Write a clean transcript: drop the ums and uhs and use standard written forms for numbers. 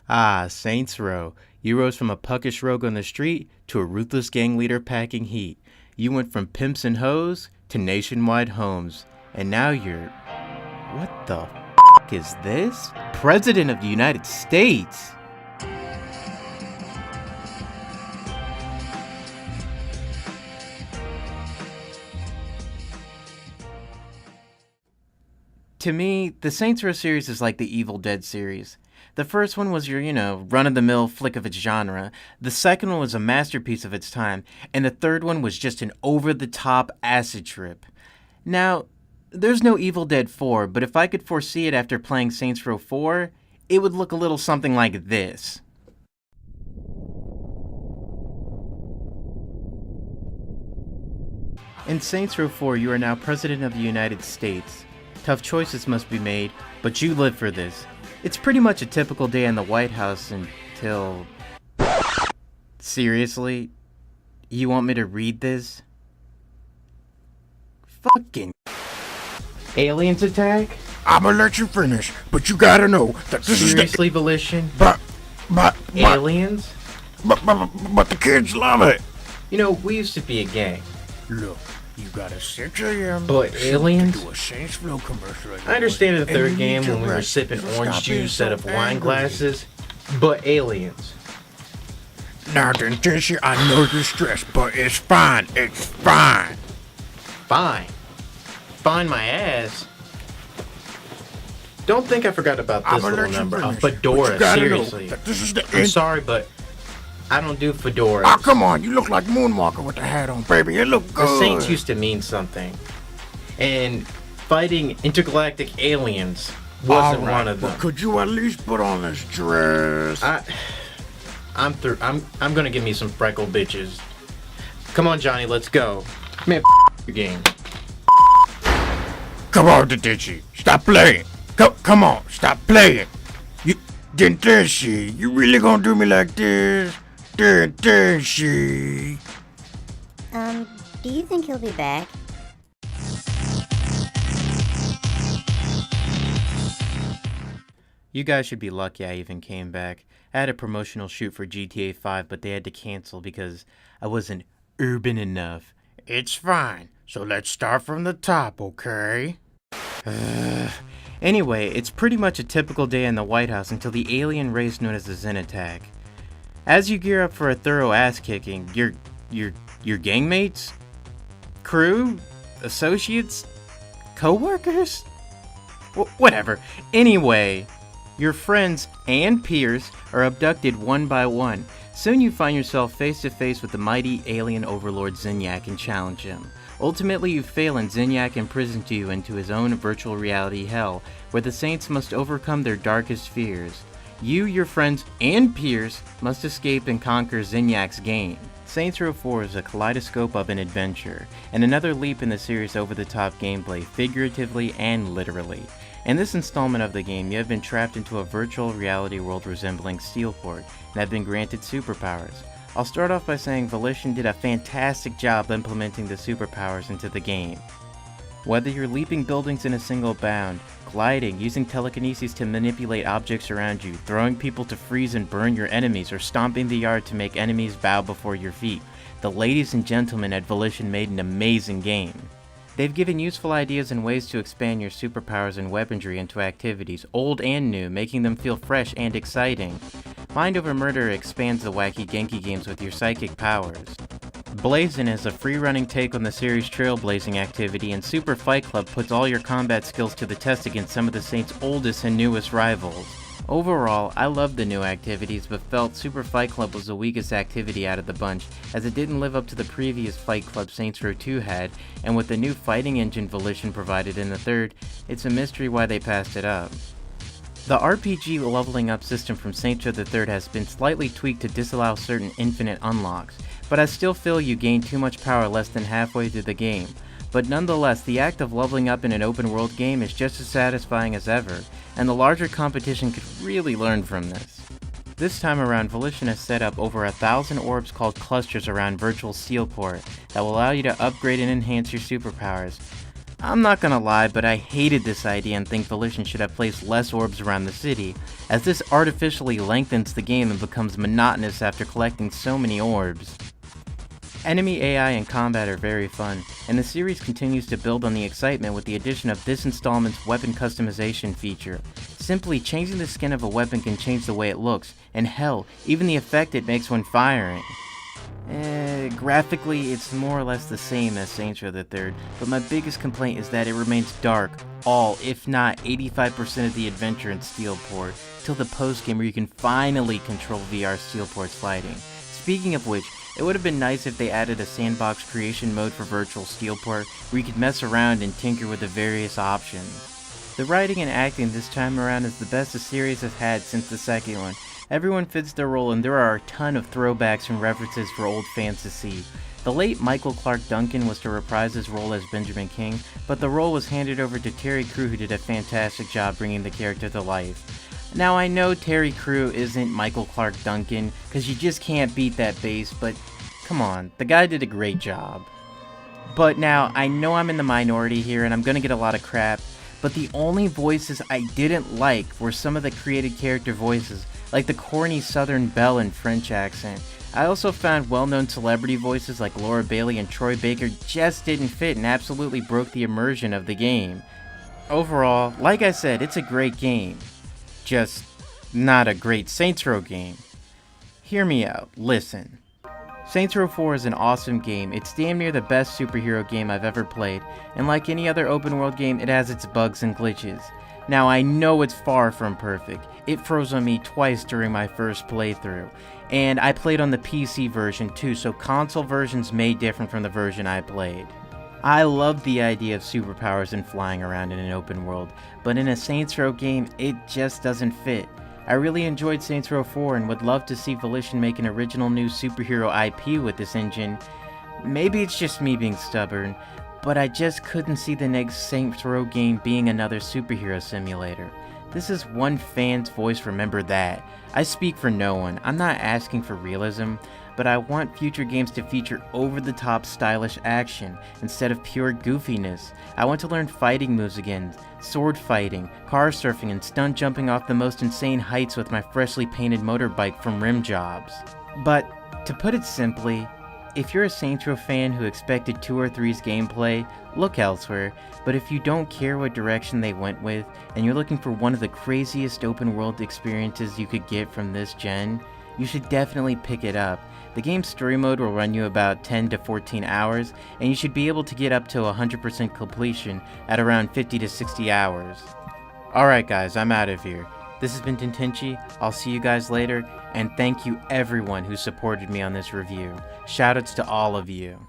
Ah, Saints Row. You rose from a puckish rogue on the street to a ruthless gang leader packing heat. You went from pimps and hoes to nationwide homes. And now you're... What the is this? President of the United States! To me, the Saints Row series is like the Evil Dead series. The first one was your, run-of-the-mill flick of its genre. The second one was a masterpiece of its time. And the third one was just an over-the-top acid trip. Now, there's no Evil Dead 4, but if I could foresee it after playing Saints Row 4, it would look a little something like this. In Saints Row 4, you are now President of the United States. Tough choices must be made, but you live for this. It's pretty much a typical day in the White House until... Seriously? You want me to read this? Fucking... Aliens attack? I'ma let you finish, but you gotta know that this Seriously, Volition? But... Aliens? But the kids love it. You know, we used to be a gang. Look, you gotta sit your But aliens? do a Saints Flow commercial. I understand the third game when we were sipping orange juice instead of wine glasses, but aliens. Now, Dentenshi, I know you're stressed, but it's fine. It's fine. Fine. Fine my ass. Don't think I forgot about this little number. A fedora, seriously. I'm sorry, but I don't do fedoras. Oh, come on. You look like Moonwalker with the hat on, baby. It look good. The Saints used to mean something. And fighting intergalactic aliens wasn't one of them. But could you at least put on this dress? I'm through. I'm gonna give me some freckle bitches. Come on, Johnny, let's go. Man, your game. Come on, Dentenshi. Stop playing. Come on. Stop playing. Dentenshi, you really gonna do me like this? Dentenshi. Do you think he'll be back? You guys should be lucky I even came back. I had a promotional shoot for GTA 5, but they had to cancel because I wasn't urban enough. It's fine. So let's start from the top, okay? Anyway, it's pretty much a typical day in the White House until the alien race known as the Zen attack. As you gear up for a thorough ass-kicking, your gangmates, crew, associates, co-workers? Whatever. Anyway, your friends and peers are abducted one by one. Soon you find yourself face to face with the mighty alien overlord Zinyak and challenge him. Ultimately you fail and Zinyak imprisons you into his own virtual reality hell, where the Saints must overcome their darkest fears. You, your friends, and peers must escape and conquer Zinyak's game. Saints Row 4 is a kaleidoscope of an adventure, and another leap in the series' over-the-top gameplay, figuratively and literally. In this installment of the game, you have been trapped into a virtual reality world resembling Steelport, and have been granted superpowers. I'll start off by saying Volition did a fantastic job implementing the superpowers into the game. Whether you're leaping buildings in a single bound, gliding, using telekinesis to manipulate objects around you, throwing people to freeze and burn your enemies, or stomping the yard to make enemies bow before your feet, the ladies and gentlemen at Volition made an amazing game. They've given useful ideas and ways to expand your superpowers and weaponry into activities, old and new, making them feel fresh and exciting. Mind Over Murder expands the wacky Genki games with your psychic powers. Blazin' is a free-running take on the series' trailblazing activity, and Super Fight Club puts all your combat skills to the test against some of the Saints' oldest and newest rivals. Overall, I loved the new activities, but felt Super Fight Club was the weakest activity out of the bunch, as it didn't live up to the previous Fight Club Saints Row 2 had, and with the new fighting engine Volition provided in the third, it's a mystery why they passed it up. The RPG leveling up system from Saints Row the Third has been slightly tweaked to disallow certain infinite unlocks, but I still feel you gain too much power less than halfway through the game. But nonetheless, the act of leveling up in an open world game is just as satisfying as ever, and the larger competition could really learn from this. This time around, Volition has set up over 1,000 orbs called clusters around virtual Steelport that will allow you to upgrade and enhance your superpowers. I'm not gonna lie, but I hated this idea and think Volition should have placed less orbs around the city, as this artificially lengthens the game and becomes monotonous after collecting so many orbs. Enemy AI and combat are very fun, and the series continues to build on the excitement with the addition of this installment's weapon customization feature. Simply changing the skin of a weapon can change the way it looks, and hell, even the effect it makes when firing. Graphically, it's more or less the same as Saints Row the Third, but my biggest complaint is that it remains dark, all, if not 85% of the adventure in Steelport, till the post-game where you can finally control VR Steelport's fighting. Speaking of which, it would have been nice if they added a sandbox creation mode for virtual Steelport, where you could mess around and tinker with the various options. The writing and acting this time around is the best the series has had since the second one. Everyone fits their role, and there are a ton of throwbacks and references for old fans to see. The late Michael Clark Duncan was to reprise his role as Benjamin King, but the role was handed over to Terry Crew, who did a fantastic job bringing the character to life. Now I know Terry Crew isn't Michael Clark Duncan, cause you just can't beat that bass, but come on, the guy did a great job. But now, I know I'm in the minority here and I'm gonna get a lot of crap, but the only voices I didn't like were some of the created character voices, like the corny Southern Belle and French accent. I also found well-known celebrity voices like Laura Bailey and Troy Baker just didn't fit and absolutely broke the immersion of the game. Overall, like I said, it's a great game. Just not a great Saints Row game. Hear me out, listen. Saints Row 4 is an awesome game. It's damn near the best superhero game I've ever played, and like any other open world game, it has its bugs and glitches. Now I know it's far from perfect. It froze on me twice during my first playthrough, and I played on the PC version too, so console versions may differ from the version I played. I love the idea of superpowers and flying around in an open world, but in a Saints Row game, it just doesn't fit. I really enjoyed Saints Row 4 and would love to see Volition make an original new superhero IP with this engine. Maybe it's just me being stubborn, but I just couldn't see the next Saints Row game being another superhero simulator. This is one fan's voice, remember that. I speak for no one. I'm not asking for realism, but I want future games to feature over-the-top stylish action instead of pure goofiness. I want to learn fighting moves again, sword fighting, car surfing, and stunt jumping off the most insane heights with my freshly painted motorbike from rim jobs. But, to put it simply, if you're a Saints Row fan who expected 2 or 3's gameplay, look elsewhere, but if you don't care what direction they went with, and you're looking for one of the craziest open world experiences you could get from this gen, you should definitely pick it up. The game's story mode will run you about 10 to 14 hours, and you should be able to get up to 100% completion at around 50 to 60 hours. Alright guys, I'm out of here. This has been Dentenshi, I'll see you guys later, and thank you everyone who supported me on this review. Shoutouts to all of you.